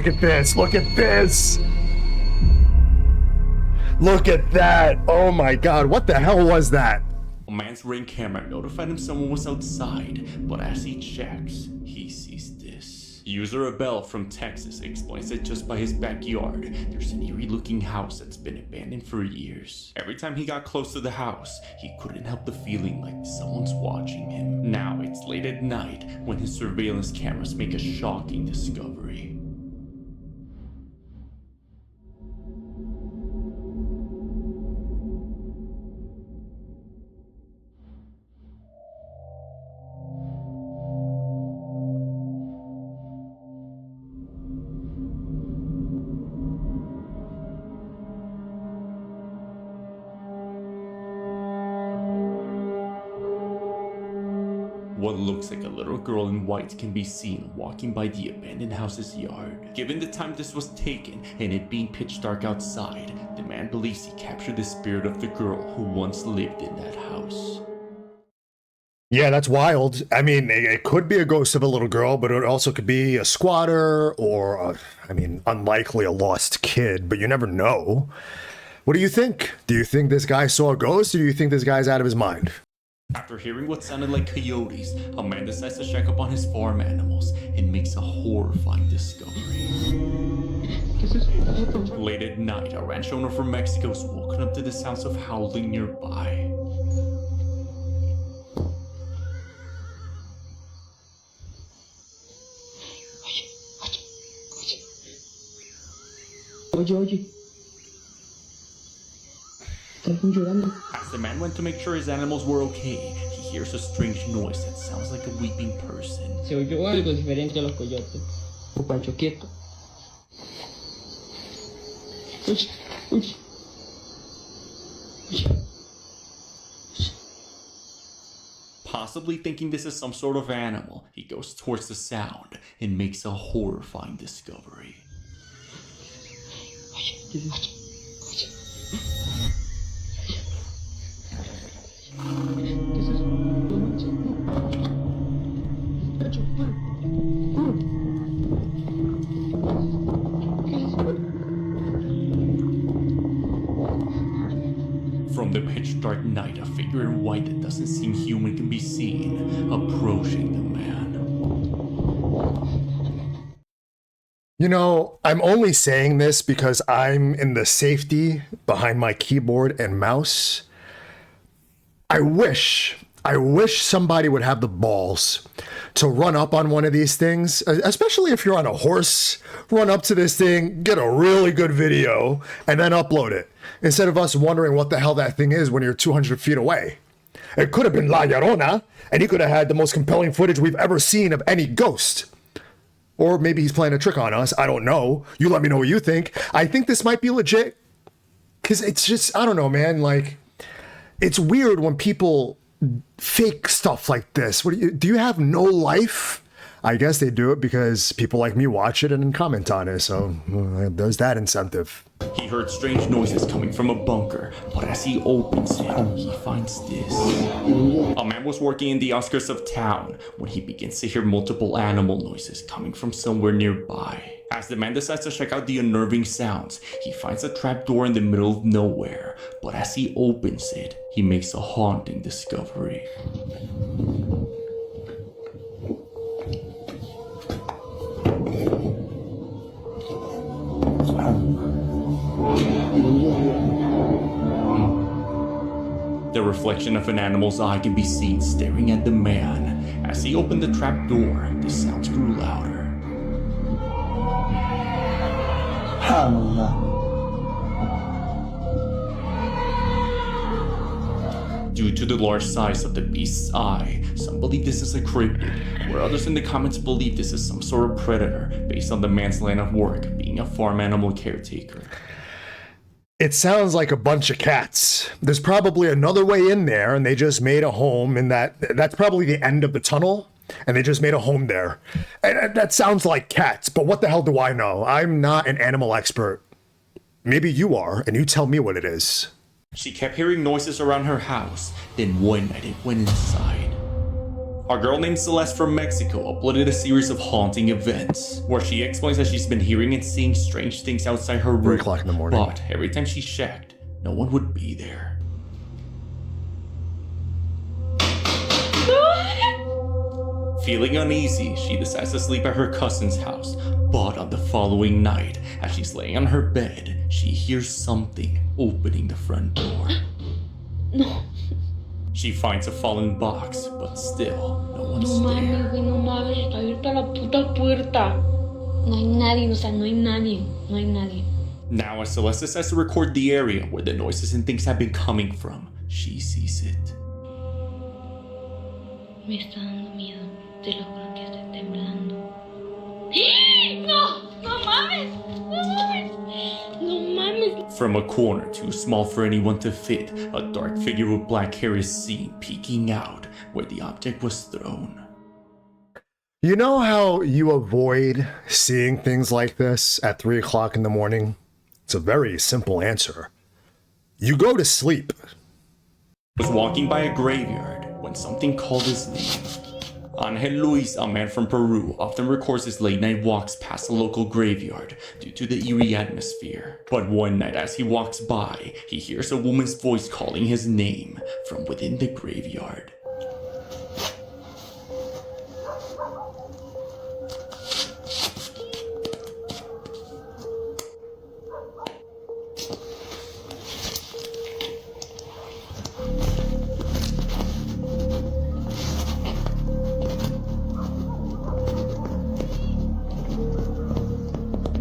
look at this. Look at this. Look at that. Oh my God. What the hell was that? A man's Ring camera notified him someone was outside, but as he checks, he sees this. User Abel from Texas explains that just by his backyard, there's an eerie looking house that's been abandoned for years. Every time he got close to the house, he couldn't help the feeling like someone's watching him. Now it's late at night when his surveillance cameras make a shocking discovery. What looks like a little girl in white can be seen walking by the abandoned house's yard. Given the time this was taken and it being pitch dark outside, the man believes he captured the spirit of the girl who once lived in that house. Yeah, that's wild. I mean, it could be a ghost of a little girl, but it also could be a squatter or, unlikely a lost kid, but you never know. What do you think? Do you think this guy saw a ghost, or do you think this guy's out of his mind? After hearing what sounded like coyotes, a man decides to check up on his farm animals and makes a horrifying discovery. Late at night, a ranch owner from Mexico is woken up to the sounds of howling nearby. As the man went to make sure his animals were okay, he hears a strange noise that sounds like a weeping person. Se oyó algo diferente a los coyotes. O Pancho quieto. Uy, uy. Possibly thinking this is some sort of animal, he goes towards the sound and makes a horrifying discovery. From the pitch dark night, a figure in white that doesn't seem human can be seen, approaching the man. You know, I'm only saying this because I'm in the safety behind my keyboard and mouse. I wish somebody would have the balls to run up on one of these things, especially if you're on a horse, run up to this thing, get a really good video, and then upload it, instead of us wondering what the hell that thing is when you're 200 feet away. It could have been La Llorona, and he could have had the most compelling footage we've ever seen of any ghost. Or maybe he's playing a trick on us. I don't know. You let me know what you think. I think this might be legit. Because it's just, I don't know, man. Like, it's weird when people fake stuff like this. Do you have no life? I guess they do it because people like me watch it and comment on it. So there's that incentive. He heard strange noises coming from a bunker, but as he opens it, he finds this. A man was working in the outskirts of town when he begins to hear multiple animal noises coming from somewhere nearby. As the man decides to check out the unnerving sounds, he finds a trapdoor in the middle of nowhere, but as he opens it, he makes a haunting discovery. The reflection of an animal's eye can be seen staring at the man. As he opened the trap door, the sounds grew louder. Due to the large size of the beast's eye, some believe this is a cryptid, where others in the comments believe this is some sort of predator based on the man's line of work being a farm animal caretaker. It sounds like a bunch of cats. There's probably another way in there, and they just made a home in that's probably the end of the tunnel, and they just made a home there. And that sounds like cats, but what the hell do I know? I'm not an animal expert. Maybe you are, and you tell me what it is. She kept hearing noises around her house, then one night it went inside. A girl named Celeste from Mexico uploaded a series of haunting events where she explains that she's been hearing and seeing strange things outside her room. 3 o'clock in the morning. But every time she checked, no one would be there. Feeling uneasy, she decides to sleep at her cousin's house. But on the following night, as she's laying on her bed, she hears something opening the front door. No. She finds a fallen box, but still, no one's No mames, there. güey, no mames, está abierta la puta puerta. No hay nadie, o sea, no hay nadie, no hay nadie. Now, as Celeste decides to record the area where the noises and things have been coming from, she sees it. Me está dando miedo, te lo juro que estoy temblando. No, no mames, no mames, no mames. From a corner too small for anyone to fit, a dark figure with black hair is seen peeking out where the object was thrown. You know how you avoid seeing things like this at 3 o'clock in the morning? It's a very simple answer. You go to sleep. Was walking by a graveyard when something called his name. Angel Luis, a man from Peru, often records his late night walks past a local graveyard due to the eerie atmosphere. But one night as he walks by, he hears a woman's voice calling his name from within the graveyard.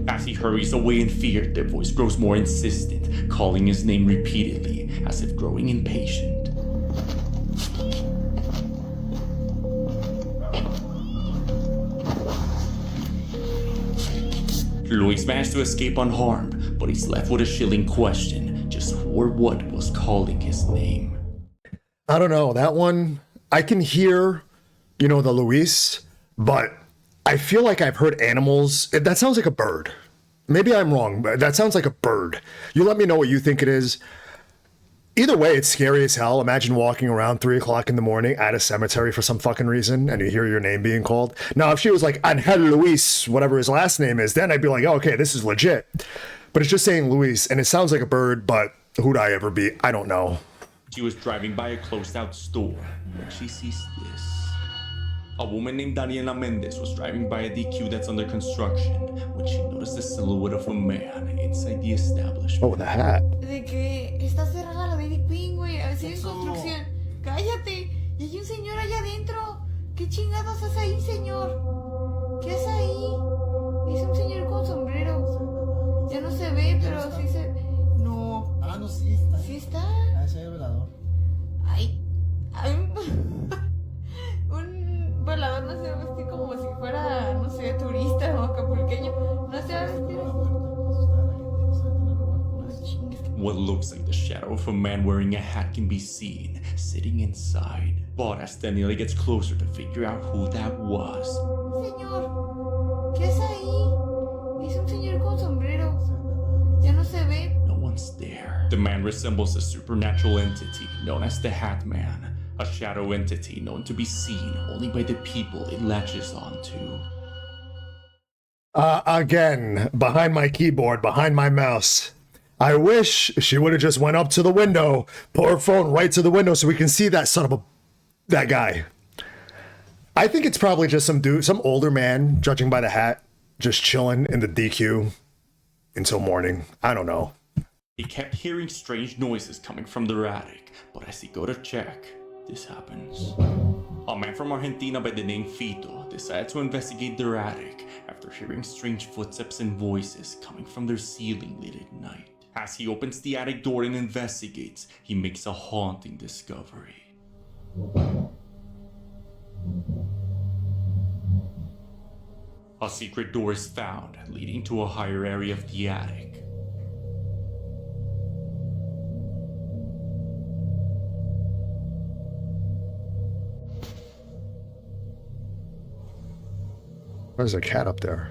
As he hurries away in fear, the voice grows more insistent, calling his name repeatedly, as if growing impatient. Luis managed to escape unharmed, but he's left with a chilling question: just who or what was calling his name? I don't know, that one, I can hear, the Luis, but I feel like I've heard animals. That sounds like a bird. Maybe I'm wrong, but that sounds like a bird. You let me know what you think it is. Either way, it's scary as hell. Imagine walking around 3 o'clock in the morning at a cemetery for some fucking reason and you hear your name being called. Now, if she was like Angel Luis, whatever his last name is, then I'd be like, oh, okay, this is legit. But it's just saying Luis, and it sounds like a bird, but who'd I ever be? I don't know. She was driving by a closed-out store when she sees this. A woman named Daniela Mendez was driving by a DQ that's under construction when she noticed the silhouette of a man inside the establishment. Oh, the hat. De que está cerrada la Baby Queen, güey. Así en construcción. Cállate. Y hay un señor allá adentro. ¿Qué chingados hace ahí, señor? ¿Qué hace ahí? Es un señor con sombrero. Ya no se ve, pero sí se... No. Ah, no, sí está. ¿Sí está? Ah, ese es el velador. Ay. Ay. Un volador no se va a vestir como si fuera, no sé, turista o acapulqueño. No se va a vestir What looks like the shadow of a man wearing a hat can be seen sitting inside. But as Daniela gets closer to figure out who that was, Señor, ¿qué hace ahí? Es un señor con sombrero. Ya no se ve. no one's there. The man resembles a supernatural entity known as the Hat Man, a shadow entity known to be seen only by the people it latches onto. Again, behind my keyboard, behind my mouse. I wish she would have just went up to the window, put her phone right to the window so we can see that guy. I think it's probably just some dude, some older man, judging by the hat, just chilling in the DQ until morning. I don't know. He kept hearing strange noises coming from their attic, but as he go to check, this happens. A man from Argentina by the name Fito decided to investigate their attic after hearing strange footsteps and voices coming from their ceiling late at night. As he opens the attic door and investigates, he makes a haunting discovery. A secret door is found, leading to a higher area of the attic. There's a cat up there.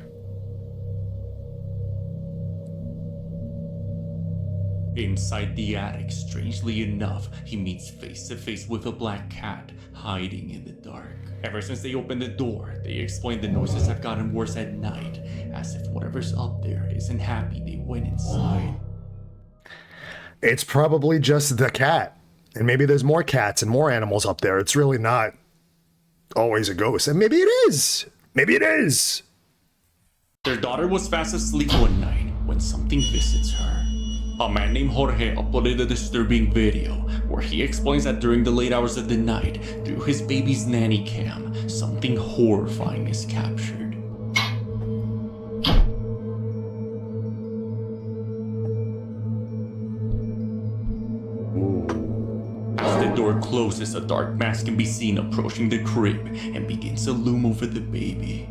Inside the attic, strangely enough, he meets face to face with a black cat, hiding in the dark. Ever since they opened the door, they explained the noises have gotten worse at night, as if whatever's up there isn't happy they went inside. It's probably just the cat. And maybe there's more cats and more animals up there. It's really not always a ghost. And maybe it is. Maybe it is. Their daughter was fast asleep one night when something visits her. A man named Jorge uploaded a disturbing video where he explains that during the late hours of the night, through his baby's nanny cam, something horrifying is captured. As the door closes, a dark mass can be seen approaching the crib and begins to loom over the baby.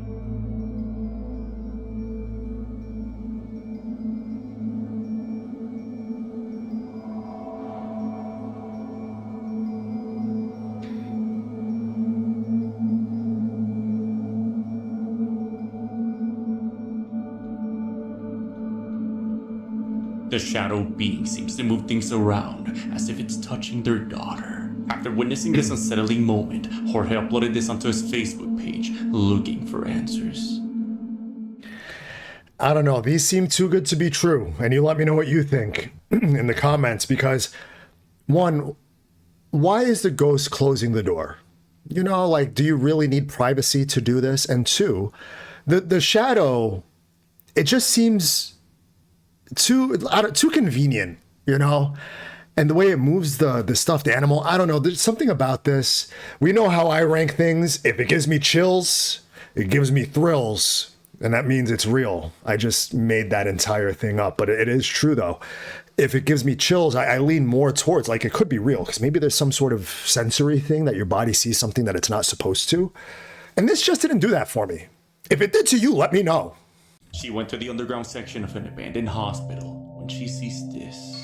The shadow being seems to move things around, as if it's touching their daughter. After witnessing this unsettling moment, Jorge uploaded this onto his Facebook page, looking for answers. I don't know. These seem too good to be true. And you let me know what you think in the comments, because one, why is the ghost closing the door? You know, like, do you really need privacy to do this? And two, the shadow, it just seems too convenient, you know? And the way it moves the stuffed animal, I don't know. There's something about this. We know how I rank things. If it gives me chills, it gives me thrills. And that means it's real. I just made that entire thing up. But it is true, though. If it gives me chills, I lean more towards, like, it could be real. Because maybe there's some sort of sensory thing that your body sees something that it's not supposed to. And this just didn't do that for me. If it did to you, let me know. She went to the underground section of an abandoned hospital when she sees this.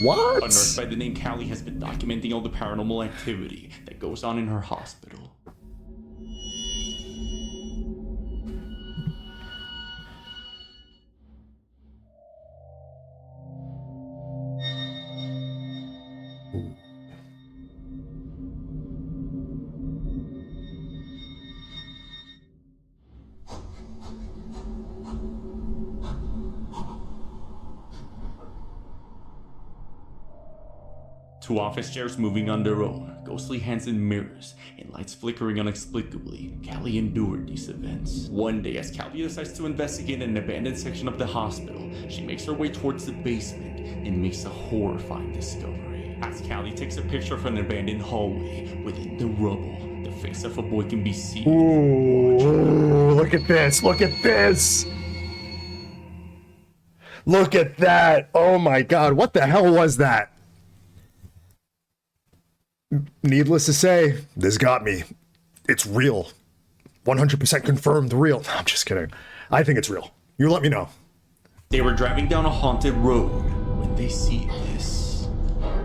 What? A nurse by the name Callie has been documenting all the paranormal activity that goes on in her hospital. Two office chairs moving on their own, ghostly hands in mirrors, and lights flickering inexplicably, Callie endured these events. One day, as Callie decides to investigate an abandoned section of the hospital, she makes her way towards the basement and makes a horrifying discovery. As Callie takes a picture of an abandoned hallway, within the rubble, the face of a boy can be seen. Ooh, look at this. Look at this. Look at that. Oh my God. What the hell was that? Needless to say, this got me. It's real. 100% confirmed real. No, I'm just kidding. I think it's real. You let me know. They were driving down a haunted road when they see this.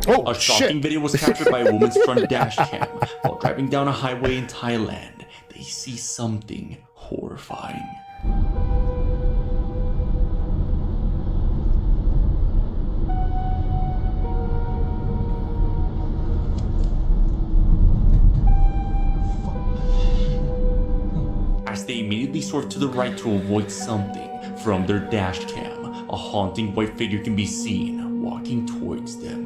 Oh, A shocking video was captured by a woman's front dash cam. While driving down a highway in Thailand, they see something horrifying. As they immediately swerve to the right to avoid something, from their dash cam, a haunting white figure can be seen walking towards them.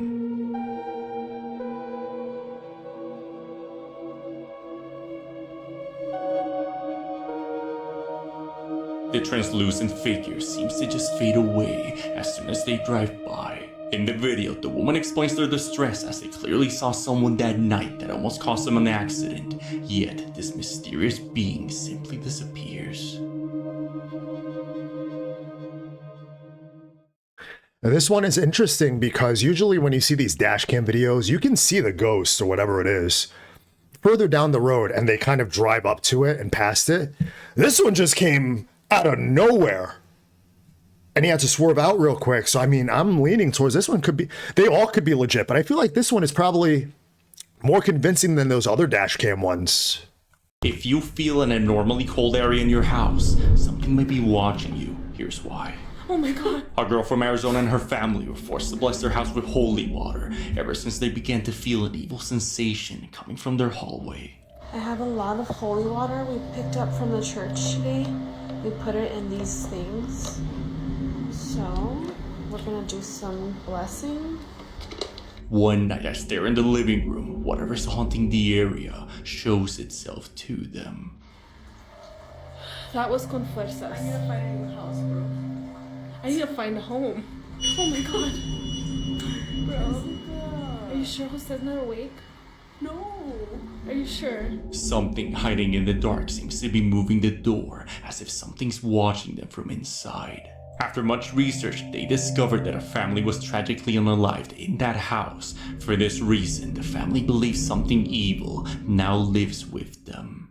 The translucent figure seems to just fade away as soon as they drive by. In the video, the woman explains their distress as they clearly saw someone that night that almost caused them an accident, yet this mysterious being simply disappears. Now, this one is interesting because usually when you see these dash cam videos, you can see the ghost or whatever it is further down the road and they kind of drive up to it and past it. This one just came out of nowhere. And he had to swerve out real quick. So, I mean, I'm leaning towards this one could be, they all could be legit, but I feel like this one is probably more convincing than those other dash cam ones. If you feel an abnormally cold area in your house, something might be watching you. Here's why. Oh my god. A girl from Arizona and her family were forced to bless their house with holy water ever since they began to feel an evil sensation coming from their hallway. I have a lot of holy water we picked up from the church today. We put it in these things. So, we're gonna do some blessing. One night as they're in the living room, whatever's haunting the area shows itself to them. That was con fuerzas. I need to find a new house, bro. I need to find a home. Oh my god. Bro. Are you sure Jose's not awake? No. Are you sure? Something hiding in the dark seems to be moving the door as if something's watching them from inside. After much research, they discovered that a family was tragically unalived in that house. For this reason, the family believes something evil now lives with them.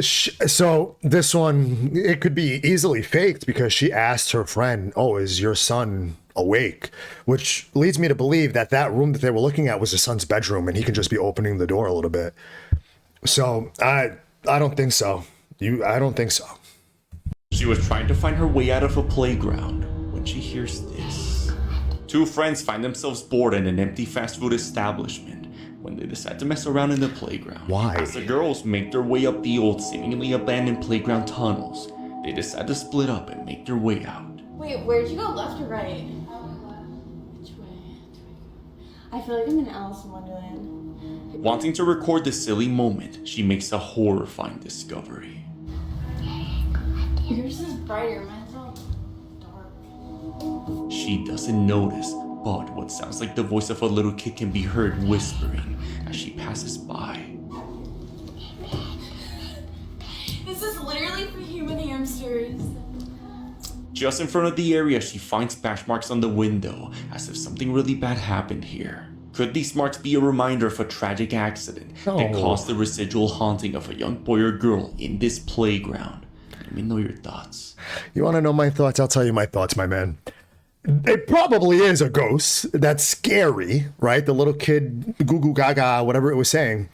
So this one, it could be easily faked because she asked her friend, "Oh, is your son awake?" Which leads me to believe that that room that they were looking at was his son's bedroom, and he can just be opening the door a little bit. So I don't think so. I don't think so. She was trying to find her way out of a playground when she hears this. Two friends find themselves bored in an empty fast food establishment when they decide to mess around in the playground. Why? As the girls make their way up the old, seemingly abandoned playground tunnels, they decide to split up and make their way out. Wait, where'd you go, left or right? Which way? I feel like I'm in Alice in Wonderland. Wanting to record this silly moment, she makes a horrifying discovery. Yours is brighter, mine's all dark. She doesn't notice, but what sounds like the voice of a little kid can be heard whispering as she passes by. This is literally for human hamsters. Just in front of the area, she finds bash marks on the window, as if something really bad happened here. Could these marks be a reminder of a tragic accident that No. caused the residual haunting of a young boy or girl in this playground? Let me know your thoughts. You want to know my thoughts? I'll tell you my thoughts, my man. It probably is a ghost. That's scary, right? The little kid, goo goo gaga, whatever it was saying.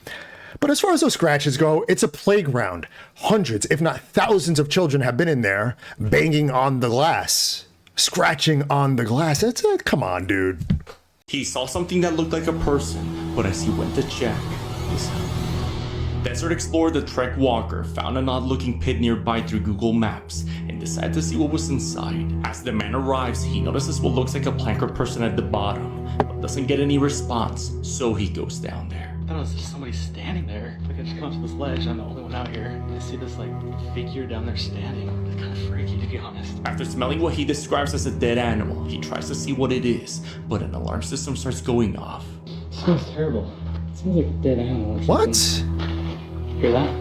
But as far as those scratches go, it's a playground. Hundreds, if not thousands of children have been in there banging on the glass, scratching on the glass. That's it. Come on, dude. He saw something that looked like a person, but as he went to check, this happened. Desert explorer the Trek Walker found an odd-looking pit nearby through Google Maps and decided to see what was inside. As the man arrives, he notices what looks like a plank or person at the bottom, but doesn't get any response, so he goes down there. I thought it was just somebody standing there. Like I just come up to this ledge, I'm the only one out here. And I see this like figure down there standing. It's kind of freaky, to be honest. After smelling what he describes as a dead animal, he tries to see what it is, but an alarm system starts going off. It smells terrible. It smells like a dead animal or What? something. Hear that?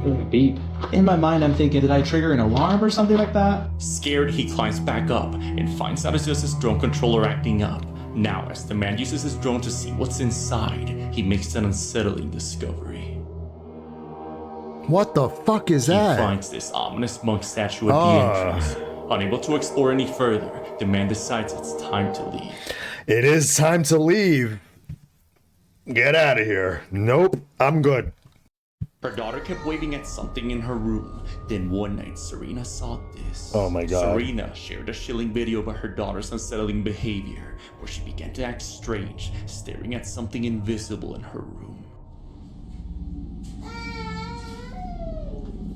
Feel like a beep. In my mind, I'm thinking, did I trigger an alarm or something like that? Scared, he climbs back up and finds out it's just his drone controller acting up. Now, as the man uses his drone to see what's inside, he makes an unsettling discovery. What the fuck is He that? finds this ominous monk statue at the entrance. Unable to explore any further, the man decides it's time to leave. It is time to leave. Get out of here. Nope, I'm good. Her daughter kept waving at something in her room. Then one night, Serena saw this. Oh my God. Serena shared a chilling video about her daughter's unsettling behavior, where she began to act strange, staring at something invisible in her room.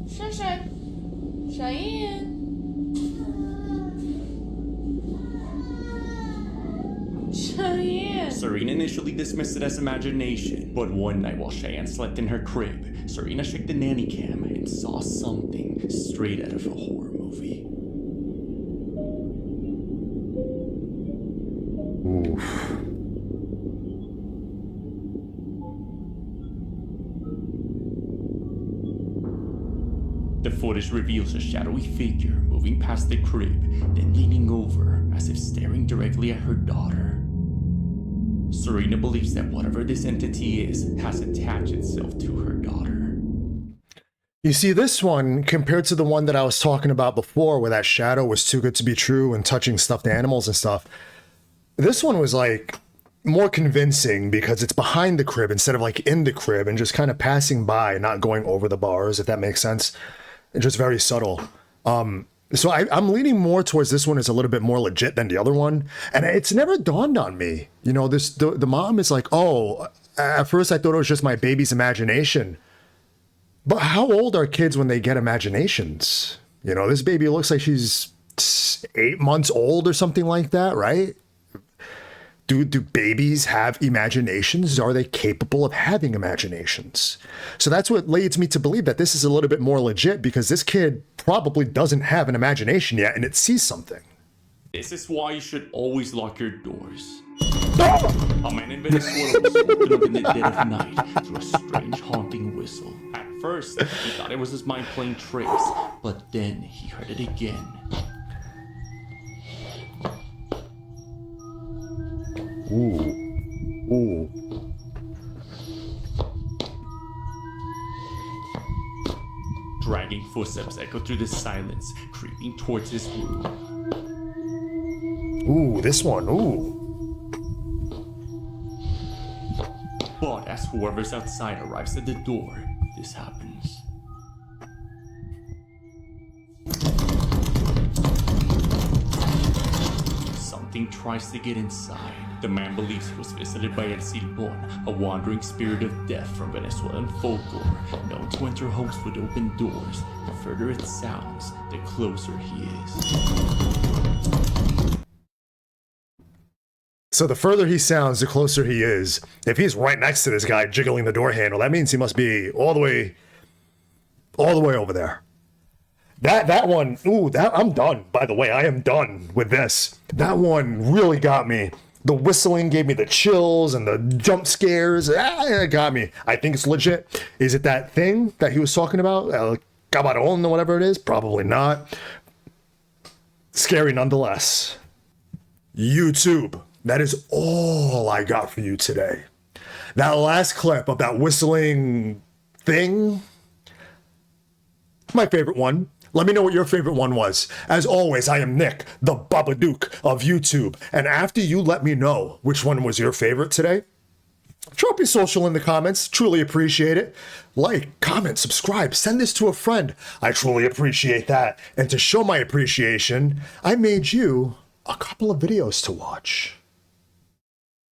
Cheyenne. Cheyenne. Serena initially dismissed it as imagination, but one night while Cheyenne slept in her crib, Serena checked the nanny cam and saw something straight out of a horror movie. Oof. The footage reveals a shadowy figure moving past the crib, then leaning over as if staring directly at her daughter. Serena believes that whatever this entity is has attached itself to her daughter. You see, this one, compared to the one that I was talking about before, where that shadow was too good to be true and touching stuffed animals and stuff, this one was like more convincing because it's behind the crib instead of like in the crib and just kind of passing by, not going over the bars, if that makes sense. And just very subtle. So I'm leaning more towards this one is a little bit more legit than the other one. And it's never dawned on me. You know, the mom is like, oh, at first I thought it was just my baby's imagination. But how old are kids when they get imaginations? You know, this baby looks like she's 8 months old or something like that, right? Do babies have imaginations? Are they capable of having imaginations? So that's what leads me to believe that this is a little bit more legit, because this kid probably doesn't have an imagination yet and it sees something. This is why you should always lock your doors. A man in Venezuela was woken up in the dead of night through a strange haunting whistle. At first, he thought it was his mind playing tricks, but then he heard it again. Ooh. Dragging footsteps echo through the silence, creeping towards his room. Ooh, this one. Ooh. But as whoever's outside arrives at the door, this happens. Something tries to get inside. The man believes he was visited by El Silbón, a wandering spirit of death from Venezuelan folklore, known to enter homes with open doors. The further it sounds, the closer he is. So the further he sounds, the closer he is. If he's right next to this guy jiggling the door handle, that means he must be all the way over there. That one, ooh, I'm done. By the way, I am done with this. That one really got me. The whistling gave me the chills and the jump scares. It got me. I think it's legit. Is it that thing that he was talking about? Cabaron or whatever it is? Probably not. Scary nonetheless. YouTube. That is all I got for you today. That last clip of that whistling thing, my favorite one. Let me know what your favorite one was. As always, I am Nick, the Babadook of YouTube. And after you let me know which one was your favorite today, drop your social in the comments. Truly appreciate it. Like, comment, subscribe, send this to a friend. I truly appreciate that. And to show my appreciation, I made you a couple of videos to watch.